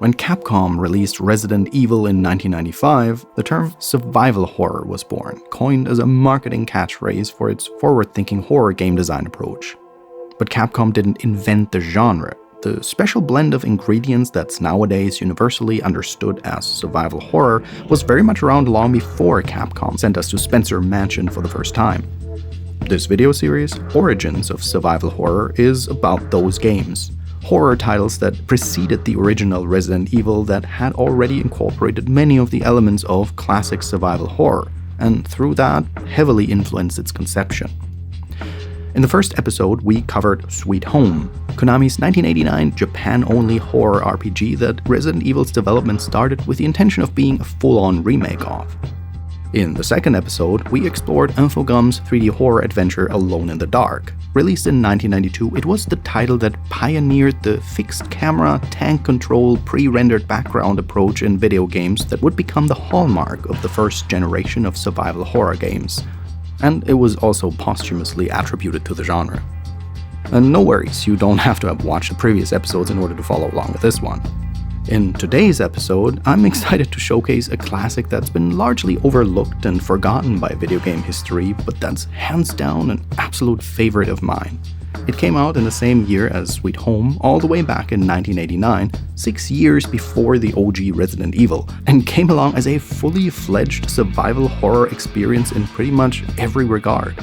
When Capcom released Resident Evil in 1995, the term survival horror was born, coined as a marketing catchphrase for its forward-thinking horror game design approach. But Capcom didn't invent the genre. The special blend of ingredients that's nowadays universally understood as survival horror was very much around long before Capcom sent us to Spencer Mansion for the first time. This video series, Origins of Survival Horror, is about those games. Horror titles that preceded the original Resident Evil that had already incorporated many of the elements of classic survival horror, and through that, heavily influenced its conception. In the first episode, we covered Sweet Home, Konami's 1989 Japan-only horror RPG that Resident Evil's development started with the intention of being a full-on remake of. In the second episode, we explored Infogram's 3D horror adventure Alone in the Dark. Released in 1992, it was the title that pioneered the fixed camera, tank control, pre-rendered background approach in video games that would become the hallmark of the first generation of survival horror games. And it was also posthumously attributed to the genre. And no worries, you don't have to have watched the previous episodes in order to follow along with this one. In today's episode, I'm excited to showcase a classic that's been largely overlooked and forgotten by video game history, but that's hands down an absolute favorite of mine. It came out in the same year as Sweet Home, all the way back in 1989, 6 years before the OG Resident Evil, and came along as a fully fledged survival horror experience in pretty much every regard.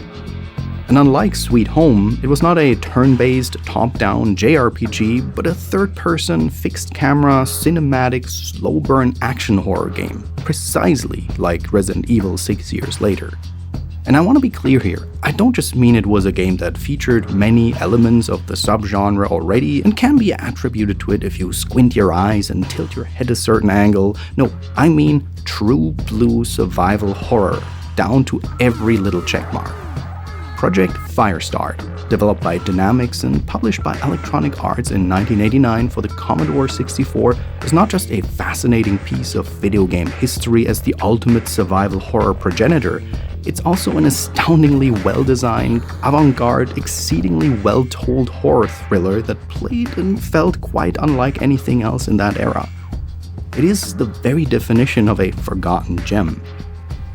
And unlike Sweet Home, it was not a turn-based, top-down JRPG, but a third-person, fixed-camera, cinematic, slow-burn action horror game, precisely like Resident Evil 6 years later. And I want to be clear here, I don't just mean it was a game that featured many elements of the subgenre already and can be attributed to it if you squint your eyes and tilt your head a certain angle. No, I mean true blue survival horror, down to every little checkmark. Project Firestart, developed by Dynamix and published by Electronic Arts in 1989 for the Commodore 64, is not just a fascinating piece of video game history as the ultimate survival horror progenitor, it's also an astoundingly well-designed, avant-garde, exceedingly well-told horror thriller that played and felt quite unlike anything else in that era. It is the very definition of a forgotten gem.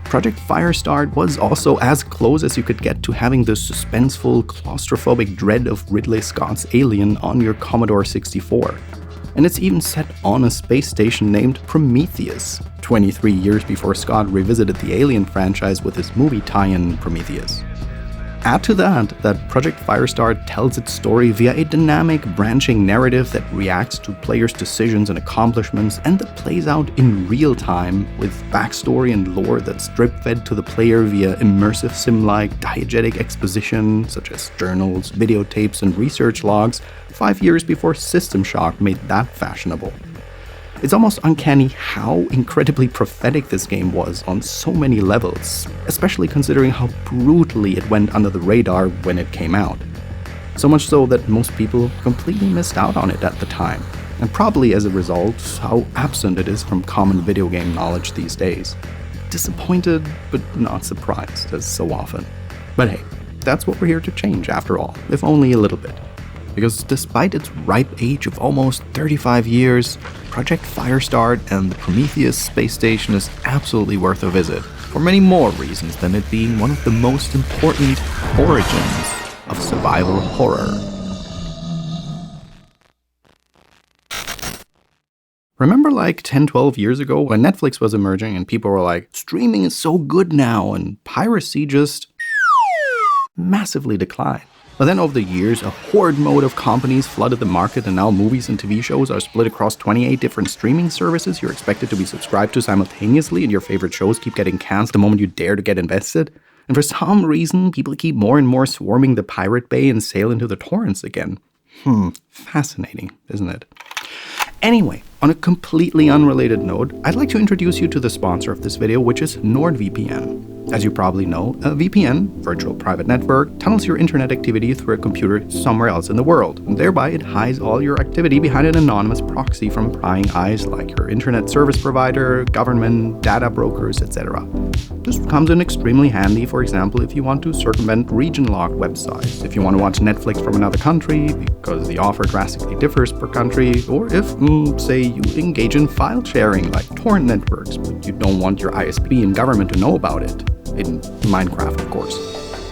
Project Firestart was also as close as you could get to having the suspenseful, claustrophobic dread of Ridley Scott's Alien on your Commodore 64. And it's even set on a space station named Prometheus, 23 years before Scott revisited the Alien franchise with his movie tie-in Prometheus. Add to that Project Firestart tells its story via a dynamic, branching narrative that reacts to players' decisions and accomplishments and that plays out in real time with backstory and lore that's drip-fed to the player via immersive sim-like diegetic exposition such as journals, videotapes, and research logs 5 years before System Shock made that fashionable. It's almost uncanny how incredibly prophetic this game was on so many levels, especially considering how brutally it went under the radar when it came out. So much so that most people completely missed out on it at the time, and probably as a result, how absent it is from common video game knowledge these days. Disappointed, but not surprised, as so often. But hey, that's what we're here to change after all, if only a little bit. Because despite its ripe age of almost 35 years, Project Firestart and the Prometheus space station is absolutely worth a visit, for many more reasons than it being one of the most important origins of survival horror. Remember like 10-12 years ago when Netflix was emerging and people were like, streaming is so good now, and piracy just massively declined. But then over the years, a horde mode of companies flooded the market, and now movies and TV shows are split across 28 different streaming services you're expected to be subscribed to simultaneously, and your favorite shows keep getting canceled the moment you dare to get invested. And for some reason, people keep more and more swarming the Pirate Bay and sail into the torrents again. Fascinating, isn't it? Anyway, on a completely unrelated note, I'd like to introduce you to the sponsor of this video, which is NordVPN. As you probably know, a VPN, virtual private network, tunnels your internet activity through a computer somewhere else in the world, and thereby it hides all your activity behind an anonymous proxy from prying eyes like your internet service provider, government, data brokers, etc. This comes in extremely handy, for example, if you want to circumvent region-locked websites, if you want to watch Netflix from another country because the offer drastically differs per country, or if, say, you engage in file sharing like torrent networks, but you don't want your ISP and government to know about it. In Minecraft, of course.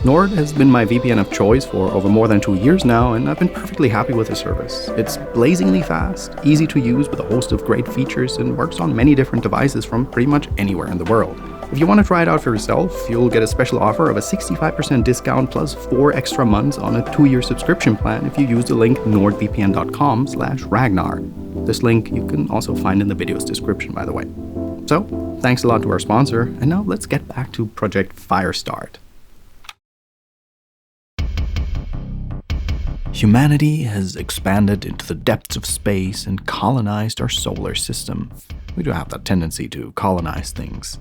Nord has been my VPN of choice for over more than 2 years now, and I've been perfectly happy with the service. It's blazingly fast, easy to use with a host of great features, and works on many different devices from pretty much anywhere in the world. If you want to try it out for yourself, you'll get a special offer of a 65% discount plus 4 extra months on a 2-year subscription plan if you use the link nordvpn.com/Ragnar. This link you can also find in the video's description, by the way. So, thanks a lot to our sponsor, and now let's get back to Project Firestart. Humanity has expanded into the depths of space and colonized our solar system. We do have that tendency to colonize things.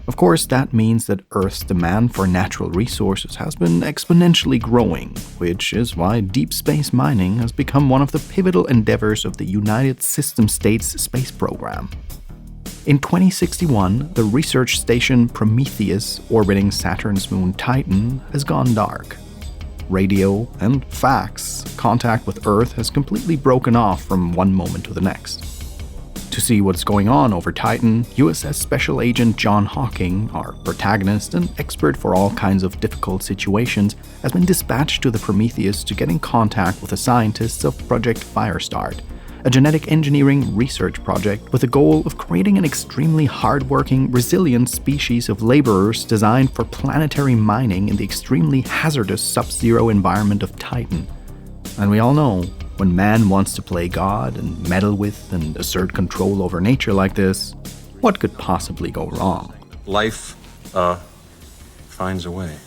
Of course, that means that Earth's demand for natural resources has been exponentially growing, which is why deep space mining has become one of the pivotal endeavors of the United System States space program. In 2061, the research station Prometheus, orbiting Saturn's moon Titan, has gone dark. Radio and fax contact with Earth has completely broken off from one moment to the next. To see what's going on over Titan, USS Special Agent John Hawking, our protagonist and expert for all kinds of difficult situations, has been dispatched to the Prometheus to get in contact with the scientists of Project Firestart, a genetic engineering research project with the goal of creating an extremely hardworking, resilient species of laborers designed for planetary mining in the extremely hazardous sub-zero environment of Titan. And we all know, when man wants to play God and meddle with and assert control over nature like this, what could possibly go wrong? Life, finds a way.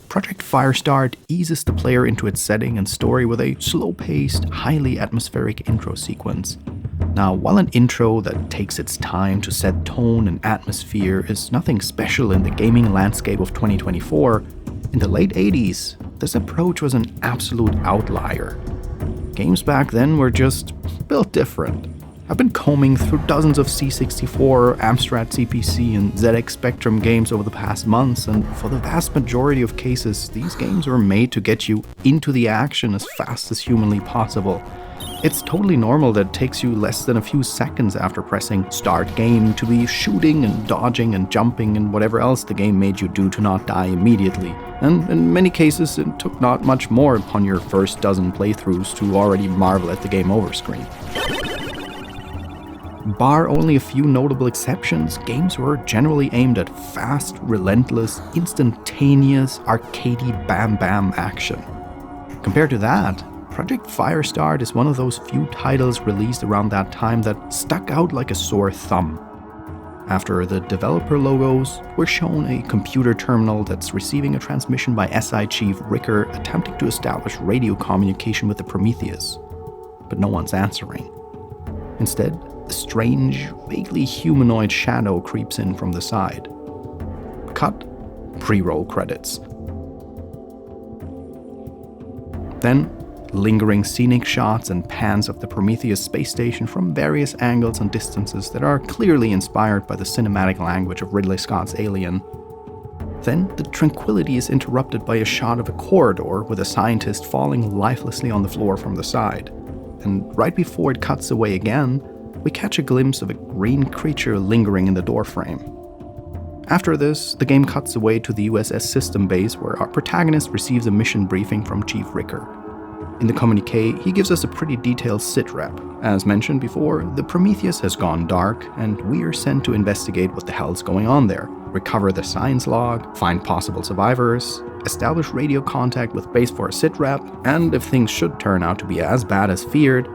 Project Firestart eases the player into its setting and story with a slow-paced, highly atmospheric intro sequence. Now, while an intro that takes its time to set tone and atmosphere is nothing special in the gaming landscape of 2024, in the late 80s, this approach was an absolute outlier. Games back then were just built different. I've been combing through dozens of C64, Amstrad CPC, and ZX Spectrum games over the past months, and for the vast majority of cases, these games were made to get you into the action as fast as humanly possible. It's totally normal that it takes you less than a few seconds after pressing Start Game to be shooting and dodging and jumping and whatever else the game made you do to not die immediately. And in many cases, it took not much more upon your first dozen playthroughs to already marvel at the game over screen. Bar only a few notable exceptions, games were generally aimed at fast, relentless, instantaneous, arcadey bam-bam action. Compared to that, Project Firestart is one of those few titles released around that time that stuck out like a sore thumb. After the developer logos, we're shown a computer terminal that's receiving a transmission by SI Chief Ricker attempting to establish radio communication with the Prometheus. But no one's answering. Instead, a strange, vaguely humanoid shadow creeps in from the side. Cut. Pre-roll credits. Then, lingering scenic shots and pans of the Prometheus space station from various angles and distances that are clearly inspired by the cinematic language of Ridley Scott's Alien. Then, the tranquility is interrupted by a shot of a corridor with a scientist falling lifelessly on the floor from the side. And right before it cuts away again, we catch a glimpse of a green creature lingering in the doorframe. After this, the game cuts away to the USS system base where our protagonist receives a mission briefing from Chief Ricker. In the communique, he gives us a pretty detailed sit-rep. As mentioned before, the Prometheus has gone dark, and we are sent to investigate what the hell's going on there, recover the science log, find possible survivors, establish radio contact with base for a sit-rep, and if things should turn out to be as bad as feared,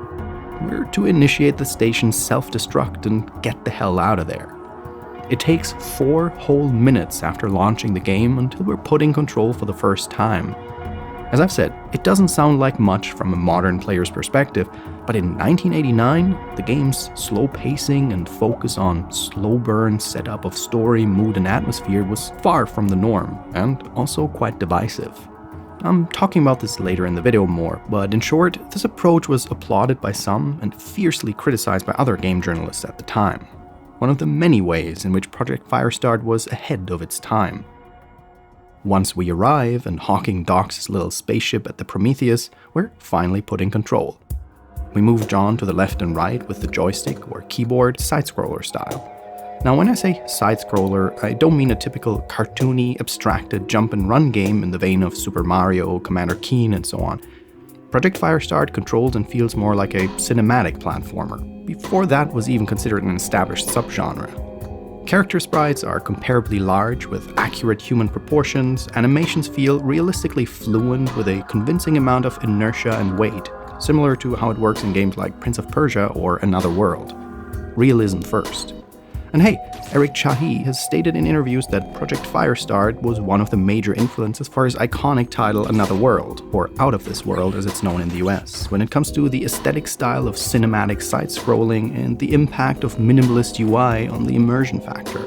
we're to initiate the station's self-destruct and get the hell out of there. It takes 4 whole minutes after launching the game until we're put in control for the first time. As I've said, it doesn't sound like much from a modern player's perspective, but in 1989, the game's slow pacing and focus on slow burn setup of story, mood, and atmosphere was far from the norm, and also quite divisive. I'm talking about this later in the video more, but in short, this approach was applauded by some and fiercely criticized by other game journalists at the time. One of the many ways in which Project Firestart was ahead of its time. Once we arrive and Hawking docks his little spaceship at the Prometheus, we're finally put in control. We move John to the left and right with the joystick or keyboard side-scroller style. Now when I say side-scroller, I don't mean a typical cartoony, abstracted jump-and-run game in the vein of Super Mario, Commander Keen, and so on. Project Firestart controls and feels more like a cinematic platformer, before that was even considered an established subgenre. Character sprites are comparably large with accurate human proportions, animations feel realistically fluent with a convincing amount of inertia and weight, similar to how it works in games like Prince of Persia or Another World. Realism first. And hey, Eric Chahi has stated in interviews that Project Firestart was one of the major influences for his iconic title Another World, or Out of This World as it's known in the US, when it comes to the aesthetic style of cinematic side-scrolling and the impact of minimalist UI on the immersion factor.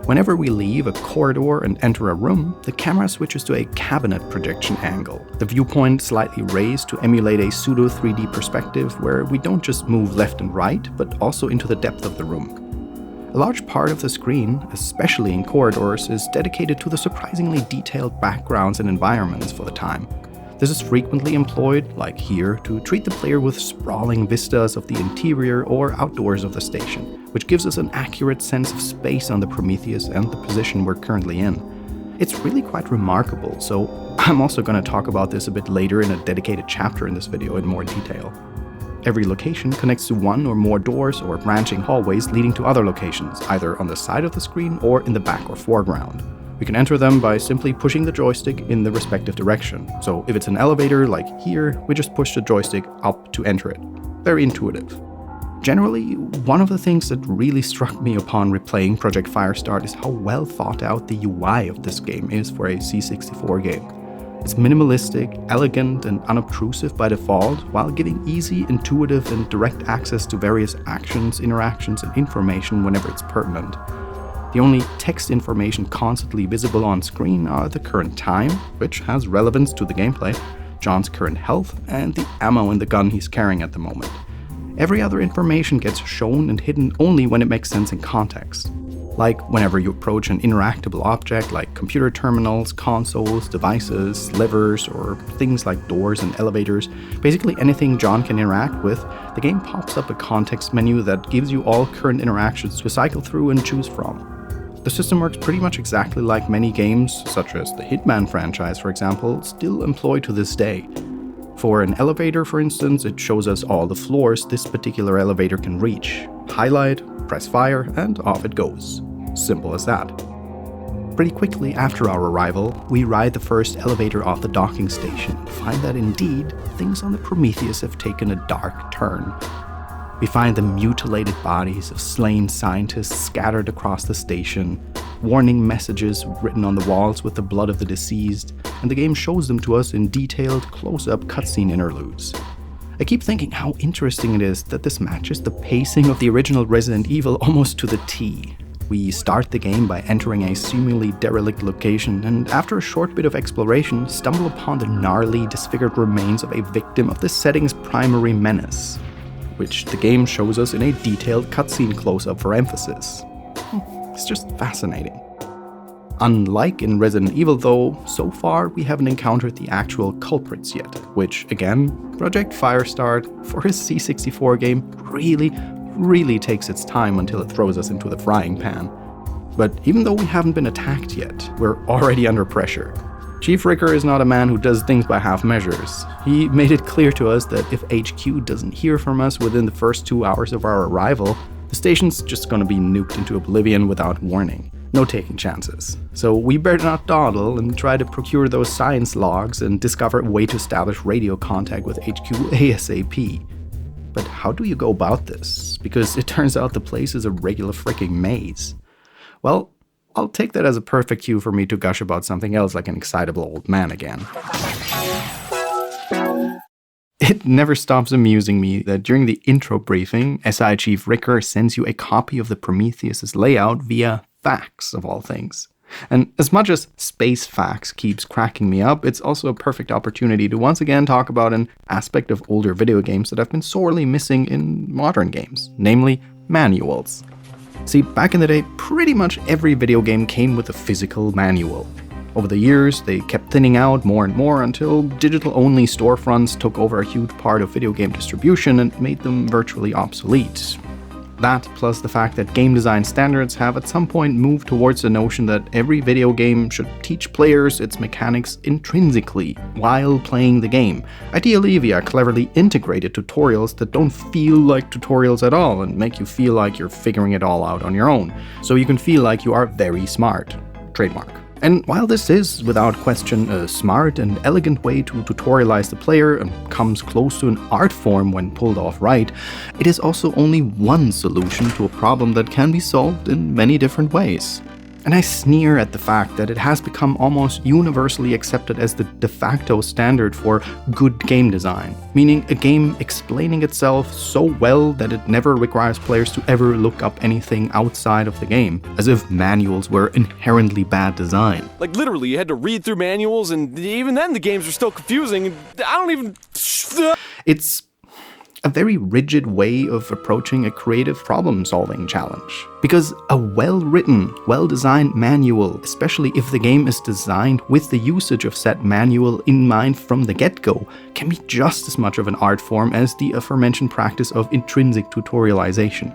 Whenever we leave a corridor and enter a room, the camera switches to a cabinet projection angle, the viewpoint slightly raised to emulate a pseudo 3D perspective where we don't just move left and right, but also into the depth of the room. A large part of the screen, especially in corridors, is dedicated to the surprisingly detailed backgrounds and environments for the time. This is frequently employed, like here, to treat the player with sprawling vistas of the interior or outdoors of the station, which gives us an accurate sense of space on the Prometheus and the position we're currently in. It's really quite remarkable, so I'm also going to talk about this a bit later in a dedicated chapter in this video in more detail. Every location connects to one or more doors or branching hallways leading to other locations, either on the side of the screen or in the back or foreground. We can enter them by simply pushing the joystick in the respective direction. So if it's an elevator like here, we just push the joystick up to enter it. Very intuitive. Generally, one of the things that really struck me upon replaying Project Firestart is how well thought out the UI of this game is for a C64 game. It's minimalistic, elegant, and unobtrusive by default, while giving easy, intuitive, and direct access to various actions, interactions, and information whenever it's pertinent. The only text information constantly visible on screen are the current time, which has relevance to the gameplay, John's current health, and the ammo in the gun he's carrying at the moment. Every other information gets shown and hidden only when it makes sense in context. Like whenever you approach an interactable object like computer terminals, consoles, devices, levers, or things like doors and elevators, basically anything John can interact with, the game pops up a context menu that gives you all current interactions to cycle through and choose from. The system works pretty much exactly like many games, such as the Hitman franchise for example, still employ to this day. For an elevator, for instance, it shows us all the floors this particular elevator can reach. Highlight, press fire, and off it goes. Simple as that. Pretty quickly after our arrival, we ride the first elevator off the docking station and find that indeed, things on the Prometheus have taken a dark turn. We find the mutilated bodies of slain scientists scattered across the station, warning messages written on the walls with the blood of the deceased, and the game shows them to us in detailed, close-up cutscene interludes. I keep thinking how interesting it is that this matches the pacing of the original Resident Evil almost to the T. We start the game by entering a seemingly derelict location, and after a short bit of exploration, stumble upon the gnarly, disfigured remains of a victim of the setting's primary menace, which the game shows us in a detailed cutscene close-up for emphasis. It's just fascinating. Unlike in Resident Evil though, so far we haven't encountered the actual culprits yet, which again, Project Firestart, for his C64 game, really takes its time until it throws us into the frying pan. But even though we haven't been attacked yet, we're already under pressure. Chief Ricker is not a man who does things by half measures. He made it clear to us that if HQ doesn't hear from us within the first 2 hours of our arrival, the station's just gonna be nuked into oblivion without warning. No taking chances. So we better not dawdle and try to procure those science logs and discover a way to establish radio contact with HQ ASAP. But how do you go about this? Because it turns out the place is a regular freaking maze. Well, I'll take that as a perfect cue for me to gush about something else like an excitable old man again. It never stops amusing me that during the intro briefing, SI Chief Ricker sends you a copy of the Prometheus' layout via fax, of all things. And as much as space fax keeps cracking me up, it's also a perfect opportunity to once again talk about an aspect of older video games that I've been sorely missing in modern games, namely manuals. See, back in the day, pretty much every video game came with a physical manual. Over the years, they kept thinning out more and more until digital-only storefronts took over a huge part of video game distribution and made them virtually obsolete. That, plus the fact that game design standards have at some point moved towards the notion that every video game should teach players its mechanics intrinsically while playing the game, ideally via cleverly integrated tutorials that don't feel like tutorials at all and make you feel like you're figuring it all out on your own, so you can feel like you are very smart. Trademark. And while this is, without question, a smart and elegant way to tutorialize the player and comes close to an art form when pulled off right, it is also only one solution to a problem that can be solved in many different ways. And I sneer at the fact that it has become almost universally accepted as the de facto standard for good game design, meaning a game explaining itself so well that it never requires players to ever look up anything outside of the game, as if manuals were inherently bad design. Like literally, you had to read through manuals, and even then the games were still confusing, and I don't even... It's a very rigid way of approaching a creative problem-solving challenge. Because a well-written, well-designed manual, especially if the game is designed with the usage of said manual in mind from the get-go, can be just as much of an art form as the aforementioned practice of intrinsic tutorialization.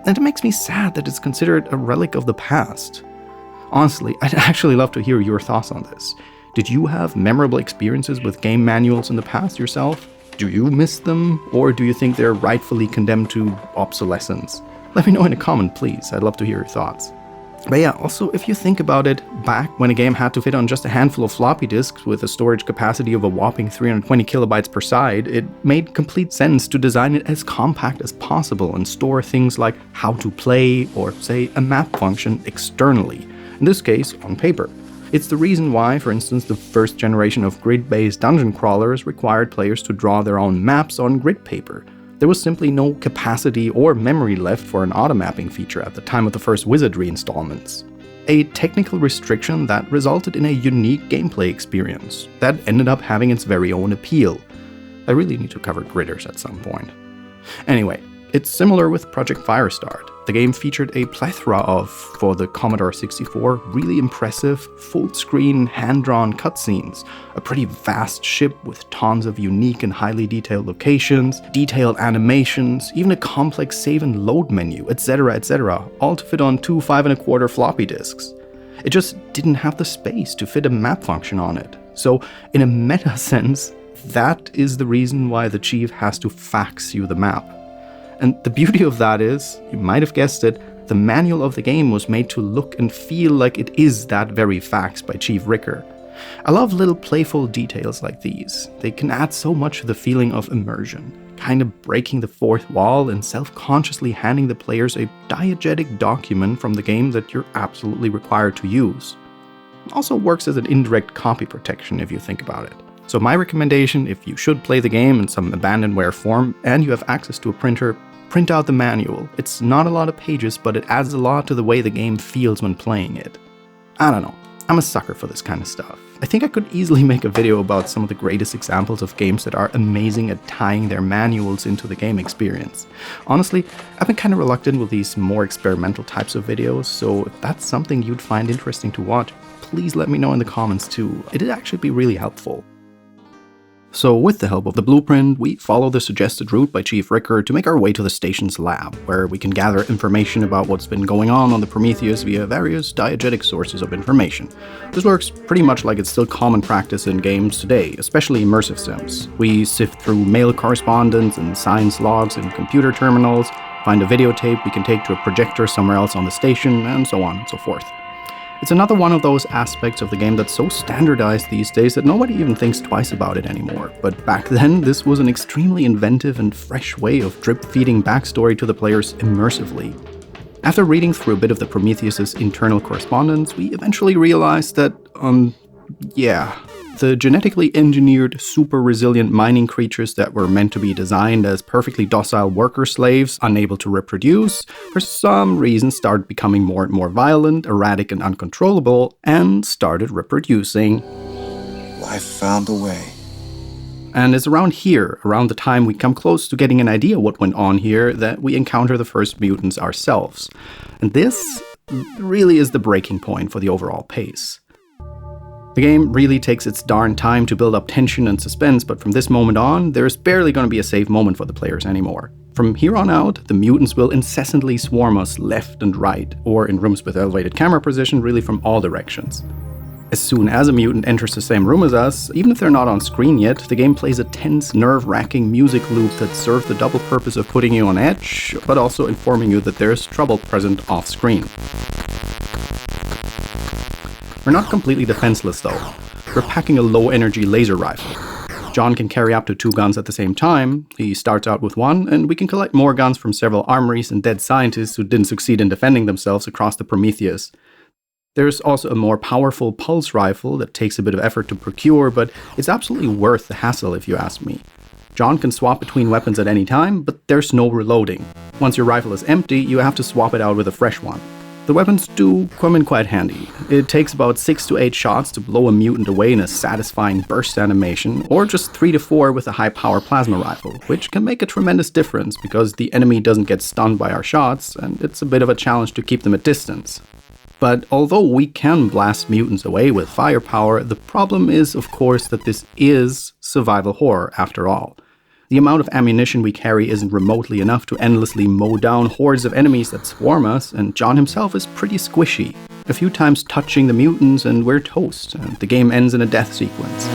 And it makes me sad that it's considered a relic of the past. Honestly, I'd actually love to hear your thoughts on this. Did you have memorable experiences with game manuals in the past yourself? Do you miss them, or do you think they're rightfully condemned to obsolescence? Let me know in a comment, please. I'd love to hear your thoughts. But yeah, also, if you think about it, back when a game had to fit on just a handful of floppy disks with a storage capacity of a whopping 320 kilobytes per side, it made complete sense to design it as compact as possible and store things like how to play or, say, a map function externally, in this case, on paper. It's the reason why, for instance, the first generation of grid-based dungeon crawlers required players to draw their own maps on grid paper. There was simply no capacity or memory left for an auto-mapping feature at the time of the first Wizardry installments. A technical restriction that resulted in a unique gameplay experience that ended up having its very own appeal. I really need to cover gridders at some point. Anyway, it's similar with Project Firestart. The game featured a plethora of, for the Commodore 64, really impressive, full-screen, hand-drawn cutscenes, a pretty vast ship with tons of unique and highly detailed locations, detailed animations, even a complex save and load menu, etc., all to fit on two 5¼ floppy disks. It just didn't have the space to fit a map function on it. So, in a meta sense, that is the reason why the Chief has to fax you the map. And the beauty of that is, you might have guessed it, the manual of the game was made to look and feel like it is that very fax by Chief Ricker. I love little playful details like these. They can add so much to the feeling of immersion, kind of breaking the fourth wall and self-consciously handing the players a diegetic document from the game that you're absolutely required to use. It also works as an indirect copy protection if you think about it. So my recommendation, if you should play the game in some abandonware form and you have access to a printer, print out the manual. It's not a lot of pages, but it adds a lot to the way the game feels when playing it. I don't know, I'm a sucker for this kind of stuff. I think I could easily make a video about some of the greatest examples of games that are amazing at tying their manuals into the game experience. Honestly, I've been kind of reluctant with these more experimental types of videos, so if that's something you'd find interesting to watch, please let me know in the comments too. It'd actually be really helpful. So with the help of the blueprint, we follow the suggested route by Chief Ricker to make our way to the station's lab, where we can gather information about what's been going on the Prometheus via various diegetic sources of information. This works pretty much like it's still common practice in games today, especially immersive sims. We sift through mail correspondence and science logs in computer terminals, find a videotape we can take to a projector somewhere else on the station, and so on and so forth. It's another one of those aspects of the game that's so standardized these days that nobody even thinks twice about it anymore. But back then, this was an extremely inventive and fresh way of drip-feeding backstory to the players immersively. After reading through a bit of the Prometheus' internal correspondence, we eventually realized that, The genetically engineered, super resilient mining creatures that were meant to be designed as perfectly docile worker slaves, unable to reproduce, for some reason started becoming more and more violent, erratic, and uncontrollable, and started reproducing. Life found a way. And it's around here, around the time we come close to getting an idea what went on here, that we encounter the first mutants ourselves. And this really is the breaking point for the overall pace. The game really takes its darn time to build up tension and suspense, but from this moment on, there's barely going to be a safe moment for the players anymore. From here on out, the mutants will incessantly swarm us left and right, or in rooms with elevated camera position, really from all directions. As soon as a mutant enters the same room as us, even if they're not on screen yet, the game plays a tense, nerve-wracking music loop that serves the double purpose of putting you on edge, but also informing you that there's trouble present off-screen. We're not completely defenseless though. We're packing a low-energy laser rifle. John can carry up to 2 guns at the same time. He starts out with 1, and we can collect more guns from several armories and dead scientists who didn't succeed in defending themselves across the Prometheus. There's also a more powerful pulse rifle that takes a bit of effort to procure, but it's absolutely worth the hassle if you ask me. John can swap between weapons at any time, but there's no reloading. Once your rifle is empty, you have to swap it out with a fresh one. The weapons do come in quite handy. It takes about 6 to 8 shots to blow a mutant away in a satisfying burst animation, or just 3 to 4 with a high-power plasma rifle, which can make a tremendous difference because the enemy doesn't get stunned by our shots, and it's a bit of a challenge to keep them at distance. But although we can blast mutants away with firepower, the problem is, of course, that this is survival horror after all. The amount of ammunition we carry isn't remotely enough to endlessly mow down hordes of enemies that swarm us, and John himself is pretty squishy. A few times touching the mutants and we're toast, and the game ends in a death sequence.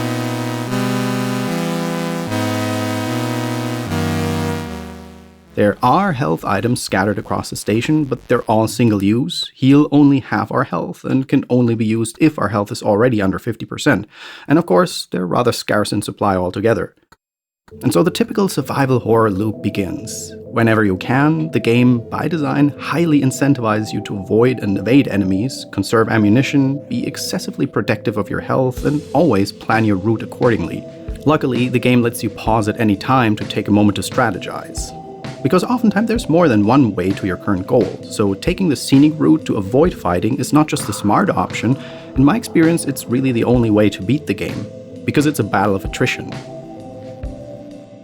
There are health items scattered across the station, but they're all single use, heal only half our health, and can only be used if our health is already under 50%. And of course, they're rather scarce in supply altogether. And so the typical survival horror loop begins. Whenever you can, the game, by design, highly incentivizes you to avoid and evade enemies, conserve ammunition, be excessively protective of your health, and always plan your route accordingly. Luckily, the game lets you pause at any time to take a moment to strategize. Because oftentimes there's more than one way to your current goal, so taking the scenic route to avoid fighting is not just the smart option. In my experience, it's really the only way to beat the game, because it's a battle of attrition.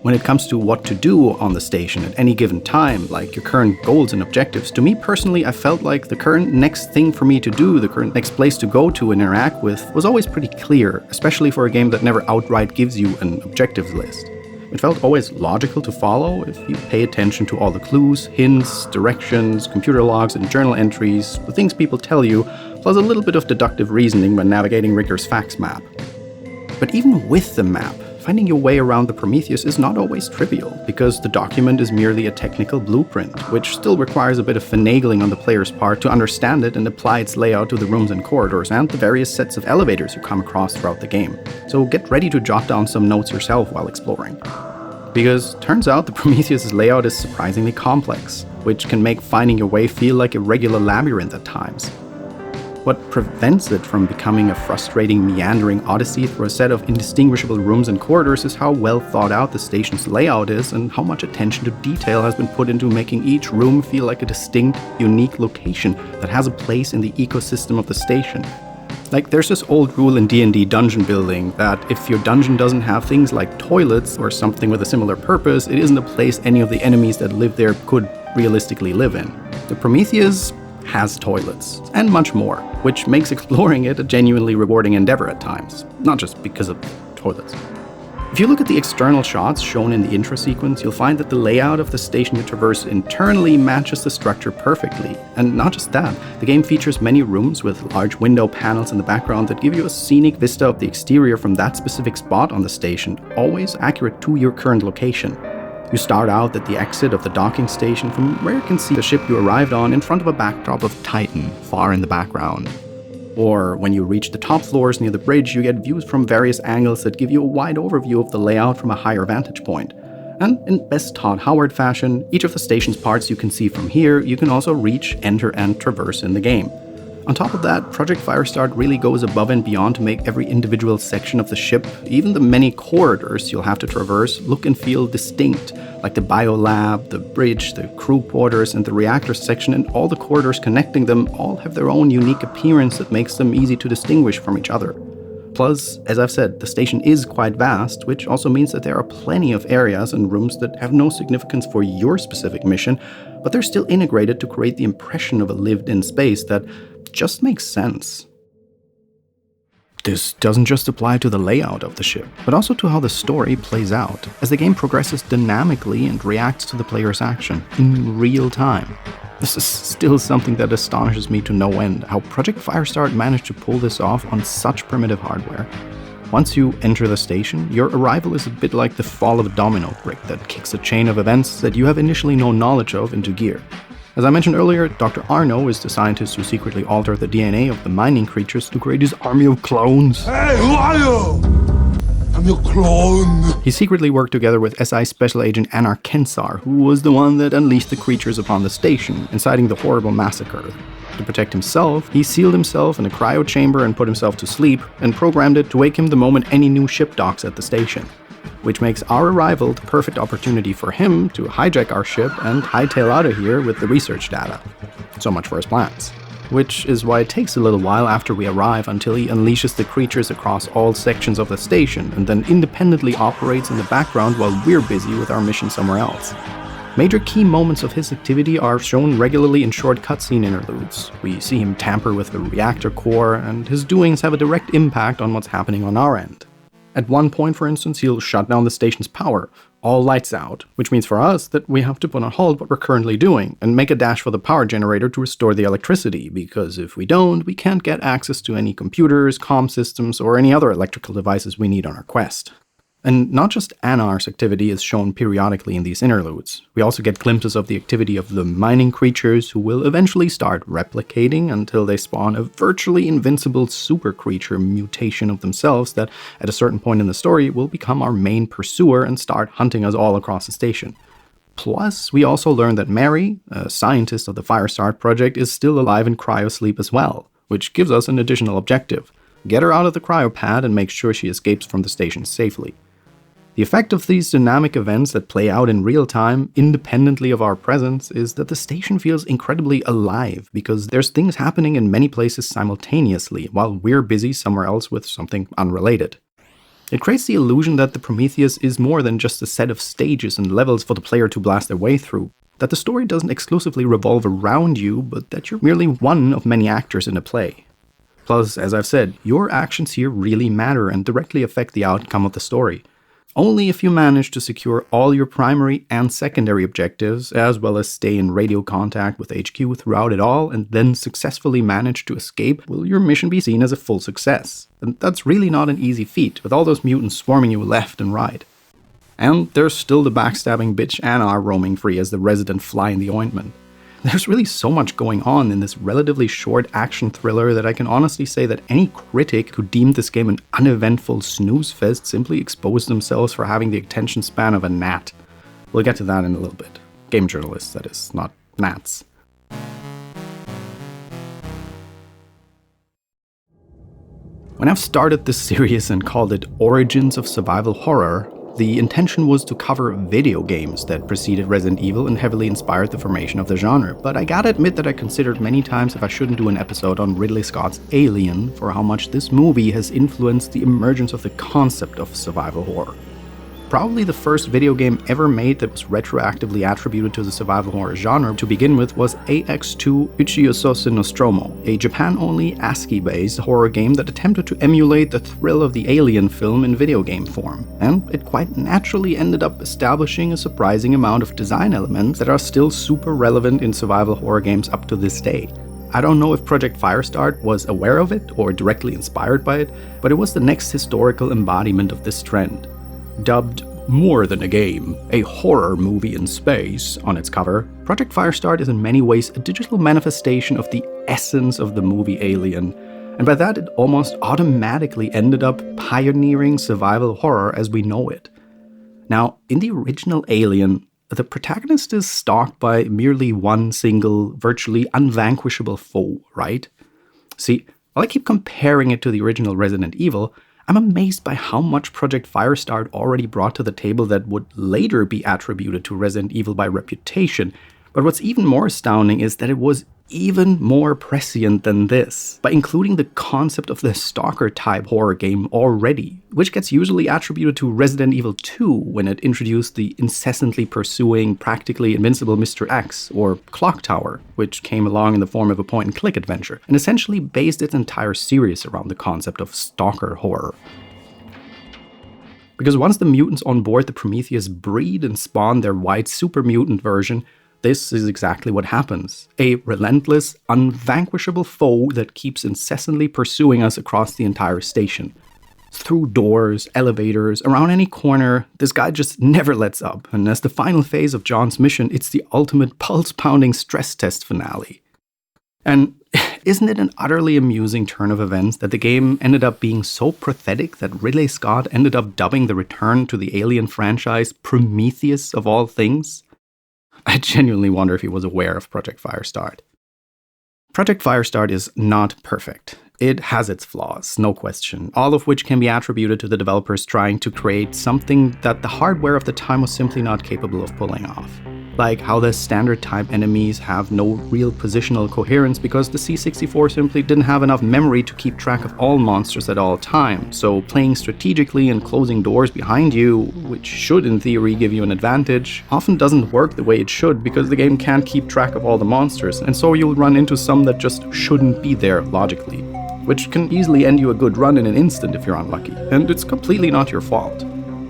When it comes to what to do on the station at any given time, like your current goals and objectives, to me personally, I felt like the current next thing for me to do, the current next place to go to and interact with, was always pretty clear, especially for a game that never outright gives you an objectives list. It felt always logical to follow if you pay attention to all the clues, hints, directions, computer logs, and journal entries, the things people tell you, plus a little bit of deductive reasoning when navigating Rigger's fax map. But even with the map, finding your way around the Prometheus is not always trivial, because the document is merely a technical blueprint, which still requires a bit of finagling on the player's part to understand it and apply its layout to the rooms and corridors and the various sets of elevators you come across throughout the game. So get ready to jot down some notes yourself while exploring. Because turns out the Prometheus' layout is surprisingly complex, which can make finding your way feel like a regular labyrinth at times. What prevents it from becoming a frustrating, meandering odyssey through a set of indistinguishable rooms and corridors is how well thought out the station's layout is and how much attention to detail has been put into making each room feel like a distinct, unique location that has a place in the ecosystem of the station. Like, there's this old rule in D&D dungeon building that if your dungeon doesn't have things like toilets or something with a similar purpose, it isn't a place any of the enemies that live there could realistically live in. The Prometheus has toilets, and much more, which makes exploring it a genuinely rewarding endeavor at times, not just because of toilets. If you look at the external shots shown in the intro sequence, you'll find that the layout of the station you traverse internally matches the structure perfectly. And not just that, the game features many rooms with large window panels in the background that give you a scenic vista of the exterior from that specific spot on the station, always accurate to your current location. You start out at the exit of the docking station from where you can see the ship you arrived on in front of a backdrop of Titan far in the background. Or when you reach the top floors near the bridge, you get views from various angles that give you a wide overview of the layout from a higher vantage point. And in best Todd Howard fashion, each of the station's parts you can see from here, you can also reach, enter, and traverse in the game. On top of that, Project Firestart really goes above and beyond to make every individual section of the ship, even the many corridors you'll have to traverse, look and feel distinct, like the biolab, the bridge, the crew quarters, and the reactor section, and all the corridors connecting them all have their own unique appearance that makes them easy to distinguish from each other. Plus, as I've said, the station is quite vast, which also means that there are plenty of areas and rooms that have no significance for your specific mission, but they're still integrated to create the impression of a lived-in space that just makes sense. This doesn't just apply to the layout of the ship, but also to how the story plays out, as the game progresses dynamically and reacts to the player's action in real time. This is still something that astonishes me to no end, how Project Firestart managed to pull this off on such primitive hardware. Once you enter the station, your arrival is a bit like the fall of a domino brick that kicks a chain of events that you have initially no knowledge of into gear. As I mentioned earlier, Dr. Arno is the scientist who secretly altered the DNA of the mining creatures to create his army of clones. Hey, who are you? I'm your clone. He secretly worked together with SI Special Agent Anar Kensar, who was the one that unleashed the creatures upon the station, inciting the horrible massacre. To protect himself, he sealed himself in a cryo chamber and put himself to sleep, and programmed it to wake him the moment any new ship docks at the station. Which makes our arrival the perfect opportunity for him to hijack our ship and hightail out of here with the research data. So much for his plans. Which is why it takes a little while after we arrive until he unleashes the creatures across all sections of the station and then independently operates in the background while we're busy with our mission somewhere else. Major key moments of his activity are shown regularly in short cutscene interludes. We see him tamper with the reactor core, and his doings have a direct impact on what's happening on our end. At one point, for instance, he'll shut down the station's power, all lights out, which means for us that we have to put on hold what we're currently doing and make a dash for the power generator to restore the electricity, because if we don't, we can't get access to any computers, comm systems, or any other electrical devices we need on our quest. And not just Anar's activity is shown periodically in these interludes. We also get glimpses of the activity of the mining creatures, who will eventually start replicating until they spawn a virtually invincible super creature mutation of themselves that, at a certain point in the story, will become our main pursuer and start hunting us all across the station. Plus, we also learn that Mary, a scientist of the Firestart project, is still alive in cryosleep as well, which gives us an additional objective: get her out of the cryopad and make sure she escapes from the station safely. The effect of these dynamic events that play out in real time, independently of our presence, is that the station feels incredibly alive, because there's things happening in many places simultaneously, while we're busy somewhere else with something unrelated. It creates the illusion that the Prometheus is more than just a set of stages and levels for the player to blast their way through, that the story doesn't exclusively revolve around you, but that you're merely one of many actors in a play. Plus, as I've said, your actions here really matter and directly affect the outcome of the story. Only if you manage to secure all your primary and secondary objectives, as well as stay in radio contact with HQ throughout it all, and then successfully manage to escape, will your mission be seen as a full success. And that's really not an easy feat, with all those mutants swarming you left and right. And there's still the backstabbing bitch Anar roaming free as the resident fly in the ointment. There's really so much going on in this relatively short action thriller that I can honestly say that any critic who deemed this game an uneventful snooze fest simply exposed themselves for having the attention span of a gnat. We'll get to that in a little bit. Game journalists, that is, not gnats. When I've started this series and called it Origins of Survival Horror, the intention was to cover video games that preceded Resident Evil and heavily inspired the formation of the genre, but I gotta admit that I considered many times if I shouldn't do an episode on Ridley Scott's Alien for how much this movie has influenced the emergence of the concept of survival horror. Probably the first video game ever made that was retroactively attributed to the survival horror genre to begin with was AX2 Uchiyososu Nostromo, a Japan-only ASCII-based horror game that attempted to emulate the thrill of the Alien film in video game form, and it quite naturally ended up establishing a surprising amount of design elements that are still super relevant in survival horror games up to this day. I don't know if Project Firestart was aware of it or directly inspired by it, but it was the next historical embodiment of this trend. Dubbed more than a game, a horror movie in space on its cover, Project Firestart is in many ways a digital manifestation of the essence of the movie Alien, and by that it almost automatically ended up pioneering survival horror as we know it. Now, in the original Alien, the protagonist is stalked by merely one single, virtually unvanquishable foe, right? See, while I keep comparing it to the original Resident Evil, I'm amazed by how much Project Firestart already brought to the table that would later be attributed to Resident Evil by reputation. But what's even more astounding is that it was even more prescient than this, by including the concept of the stalker-type horror game already, which gets usually attributed to Resident Evil 2 when it introduced the incessantly pursuing, practically invincible Mr. X, or Clock Tower, which came along in the form of a point-and-click adventure, and essentially based its entire series around the concept of stalker horror. Because once the mutants on board the Prometheus breed and spawn their white super mutant version, this is exactly what happens. A relentless, unvanquishable foe that keeps incessantly pursuing us across the entire station. Through doors, elevators, around any corner, this guy just never lets up, and as the final phase of John's mission, it's the ultimate pulse-pounding stress test finale. And isn't it an utterly amusing turn of events that the game ended up being so pathetic that Ridley Scott ended up dubbing the return to the Alien franchise Prometheus of all things? I genuinely wonder if he was aware of Project Firestart. Project Firestart is not perfect. It has its flaws, no question, all of which can be attributed to the developers trying to create something that the hardware of the time was simply not capable of pulling off. Like how the standard type enemies have no real positional coherence because the C64 simply didn't have enough memory to keep track of all monsters at all times, so playing strategically and closing doors behind you, which should in theory give you an advantage, often doesn't work the way it should because the game can't keep track of all the monsters, and so you'll run into some that just shouldn't be there logically, which can easily end you a good run in an instant if you're unlucky, and it's completely not your fault.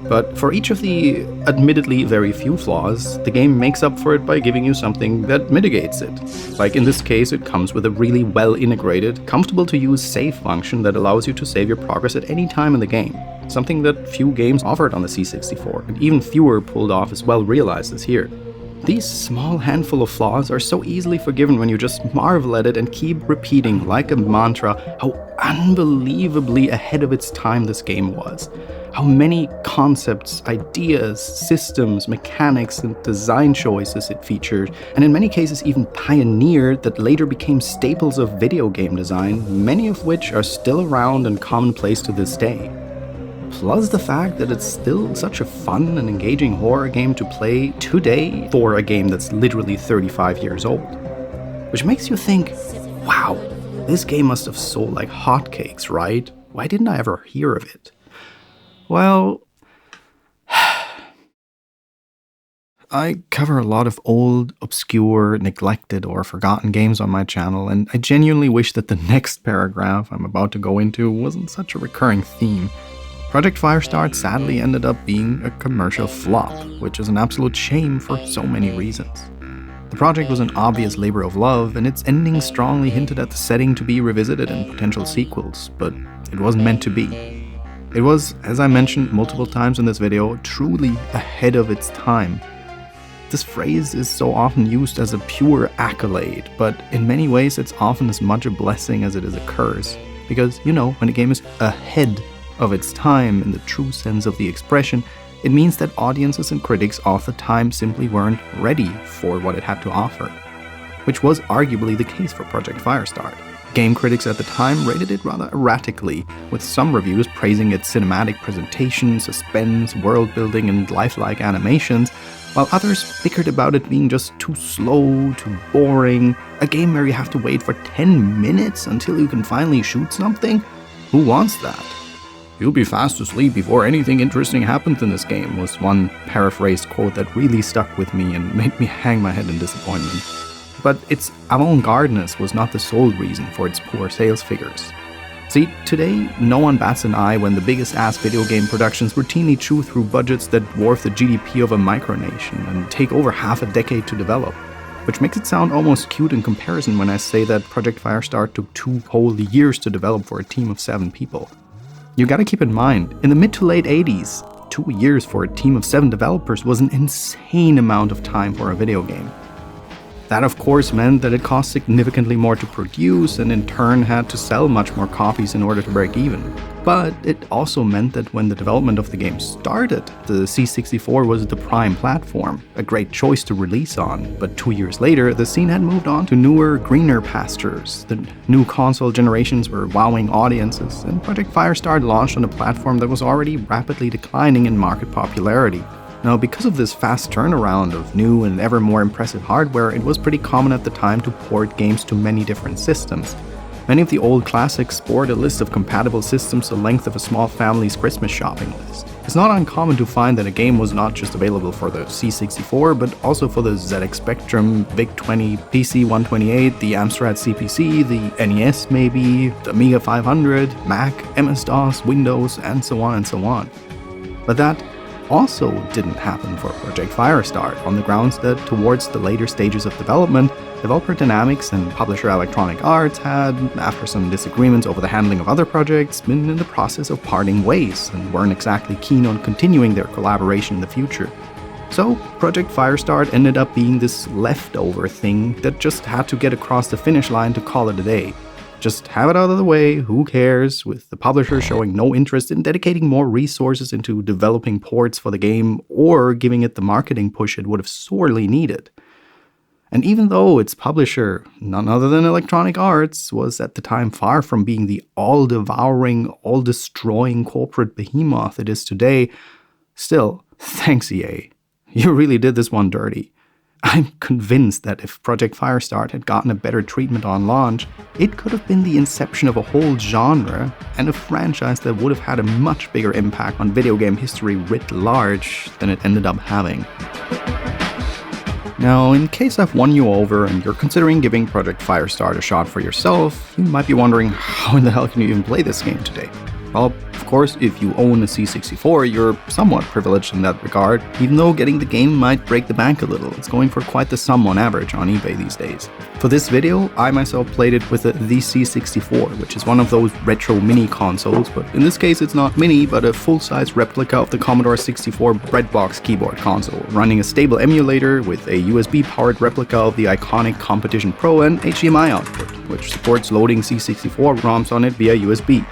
But for each of the admittedly very few flaws, the game makes up for it by giving you something that mitigates it. Like in this case, it comes with a really well-integrated, comfortable-to-use save function that allows you to save your progress at any time in the game, something that few games offered on the C64, and even fewer pulled off as well realized as here. These small handful of flaws are so easily forgiven when you just marvel at it and keep repeating like a mantra how unbelievably ahead of its time this game was. How many concepts, ideas, systems, mechanics, and design choices it featured, and in many cases even pioneered that later became staples of video game design, many of which are still around and commonplace to this day. Plus the fact that it's still such a fun and engaging horror game to play today for a game that's literally 35 years old. Which makes you think, wow, this game must have sold like hotcakes, right? Why didn't I ever hear of it? Well, I cover a lot of old, obscure, neglected, or forgotten games on my channel, and I genuinely wish that the next paragraph I'm about to go into wasn't such a recurring theme. Project Firestart sadly ended up being a commercial flop, which is an absolute shame for so many reasons. The project was an obvious labor of love, and its ending strongly hinted at the setting to be revisited in potential sequels, but it wasn't meant to be. It was, as I mentioned multiple times in this video, truly ahead of its time. This phrase is so often used as a pure accolade, but in many ways it's often as much a blessing as it is a curse. Because, you know, when a game is ahead of its time in the true sense of the expression, it means that audiences and critics of the time simply weren't ready for what it had to offer. Which was arguably the case for Project Firestart. Game critics at the time rated it rather erratically, with some reviews praising its cinematic presentation, suspense, world building, and lifelike animations, while others bickered about it being just too slow, too boring, a game where you have to wait for 10 minutes until you can finally shoot something? Who wants that? "You'll be fast asleep before anything interesting happens in this game," was one paraphrased quote that really stuck with me and made me hang my head in disappointment. But its avant-gardeness was not the sole reason for its poor sales figures. See, today, no one bats an eye when the biggest-ass video game productions routinely chew through budgets that dwarf the GDP of a micronation and take over half a decade to develop. Which makes it sound almost cute in comparison when I say that Project Firestart took 2 whole years to develop for a team of 7 people. You gotta keep in mind, in the mid to late 80s, 2 years for a team of 7 developers was an insane amount of time for a video game. That of course meant that it cost significantly more to produce and in turn had to sell much more copies in order to break even. But it also meant that when the development of the game started, the C64 was the prime platform, a great choice to release on. But 2 years later, the scene had moved on to newer, greener pastures. The new console generations were wowing audiences, and Project Firestart launched on a platform that was already rapidly declining in market popularity. Now, because of this fast turnaround of new and ever more impressive hardware, it was pretty common at the time to port games to many different systems. Many of the old classics sport a list of compatible systems the length of a small family's Christmas shopping list. It's not uncommon to find that a game was not just available for the C64, but also for the ZX Spectrum, VIC-20, PC-128, the Amstrad CPC, the NES maybe, the Amiga 500, Mac, MS-DOS, Windows, and so on and so on. But that also didn't happen for Project Firestart, on the grounds that towards the later stages of development, developer Dynamix and publisher Electronic Arts had, after some disagreements over the handling of other projects, been in the process of parting ways and weren't exactly keen on continuing their collaboration in the future. So Project Firestart ended up being this leftover thing that just had to get across the finish line to call it a day. Just have it out of the way, who cares, with the publisher showing no interest in dedicating more resources into developing ports for the game or giving it the marketing push it would have sorely needed. And even though its publisher, none other than Electronic Arts, was at the time far from being the all-devouring, all-destroying corporate behemoth it is today, still, thanks EA. You really did this one dirty. I'm convinced that if Project Firestart had gotten a better treatment on launch, it could have been the inception of a whole genre and a franchise that would have had a much bigger impact on video game history writ large than it ended up having. Now, in case I've won you over and you're considering giving Project Firestart a shot for yourself, you might be wondering, how in the hell can you even play this game today? Well, of course, if you own a C64, you're somewhat privileged in that regard, even though getting the game might break the bank a little. It's going for quite the sum on average on eBay these days. For this video, I myself played it with the C64, which is one of those retro mini consoles, but in this case it's not mini, but a full-size replica of the Commodore 64 breadbox keyboard console, running a stable emulator with a USB-powered replica of the iconic Competition Pro and HDMI output, which supports loading C64 ROMs on it via USB.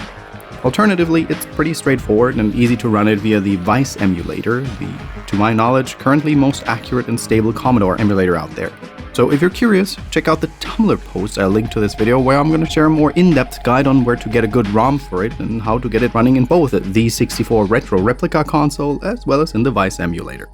Alternatively, it's pretty straightforward and easy to run it via the Vice emulator, the, to my knowledge, currently most accurate and stable Commodore emulator out there. So if you're curious, check out the Tumblr post I linked to this video where I'm going to share a more in-depth guide on where to get a good ROM for it and how to get it running in both the 64 Retro replica console as well as in the Vice emulator.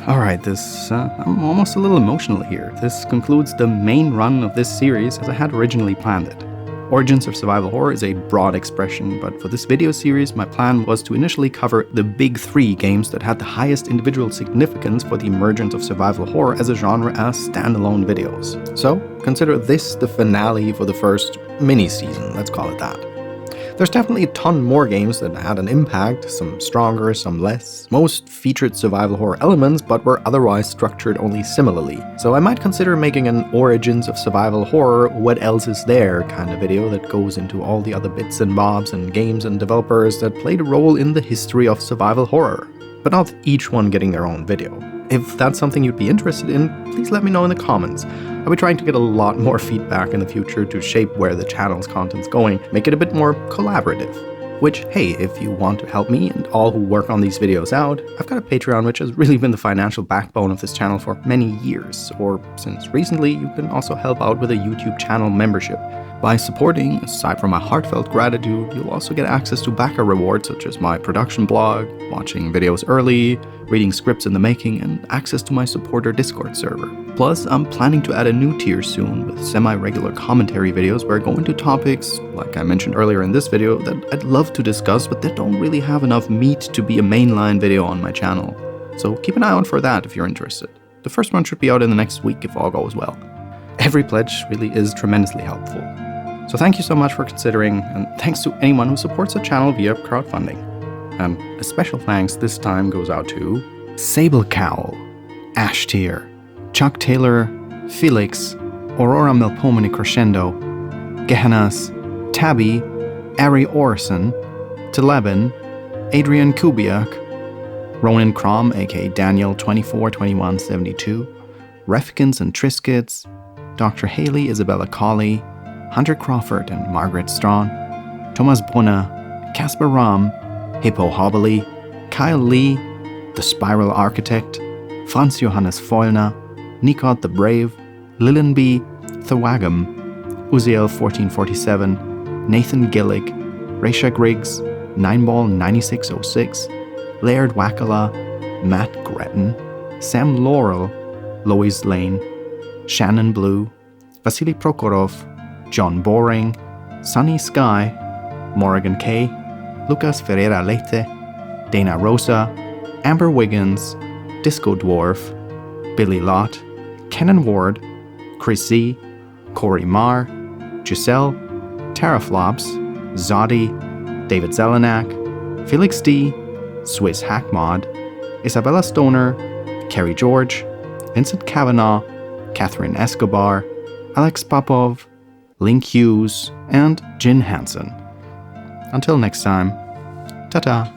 Alright, I'm almost a little emotional here. This concludes the main run of this series as I had originally planned it. Origins of Survival Horror is a broad expression, but for this video series my plan was to initially cover the big three games that had the highest individual significance for the emergence of survival horror as a genre as standalone videos. So consider this the finale for the first mini-season, let's call it that. There's definitely a ton more games that had an impact, some stronger, some less. Most featured survival horror elements, but were otherwise structured only similarly. So I might consider making an Origins of Survival Horror, What Else Is There kind of video that goes into all the other bits and bobs and games and developers that played a role in the history of survival horror. But not each one getting their own video. If that's something you'd be interested in, please let me know in the comments. I'll be trying to get a lot more feedback in the future to shape where the channel's content's going, make it a bit more collaborative. Which, hey, if you want to help me and all who work on these videos out, I've got a Patreon which has really been the financial backbone of this channel for many years, or since recently you can also help out with a YouTube channel membership. By supporting, aside from my heartfelt gratitude, you'll also get access to backer rewards such as my production blog, watching videos early, reading scripts in the making, and access to my supporter Discord server. Plus, I'm planning to add a new tier soon with semi-regular commentary videos where I go into topics, like I mentioned earlier in this video, that I'd love to discuss but that don't really have enough meat to be a mainline video on my channel. So keep an eye out for that if you're interested. The first one should be out in the next week if all goes well. Every pledge really is tremendously helpful. So thank you so much for considering, and thanks to anyone who supports the channel via crowdfunding. And a special thanks this time goes out to Sable Cowl, Ashtier, Chuck Taylor, Felix, Aurora Melpomene Crescendo, Gehennas, Tabby, Ari Orson, Telebin, Adrian Kubiak, Ronan Crom, aka Daniel 242172, Refkins and Triscuits, Dr. Haley Isabella Colley, Hunter Crawford and Margaret Strawn, Thomas Brunner, Casper Ram, Hippo Hobbly, Kyle Lee, The Spiral Architect, Franz Johannes Follner, Nicod the Brave, Lillenby, Thawagam, Uziel 1447, Nathan Gillick, Raisha Griggs, Nineball 9606, Laird Wackala, Matt Gretton, Sam Laurel, Lois Lane, Shannon Blue, Vasily Prokhorov, John Boring, Sunny Sky, Morrigan Kay, Lucas Ferreira Leite, Dana Rosa, Amber Wiggins, Disco Dwarf, Billy Lott, Kenan Ward, Chris Z, Corey Marr, Giselle, Teraflops, Zodi, David Zelenak, Felix D, Swiss Hackmod, Isabella Stoner, Kerry George, Vincent Kavanaugh, Catherine Escobar, Alex Popov, Link Hughes, and Jin Hansen. Until next time, ta-ta.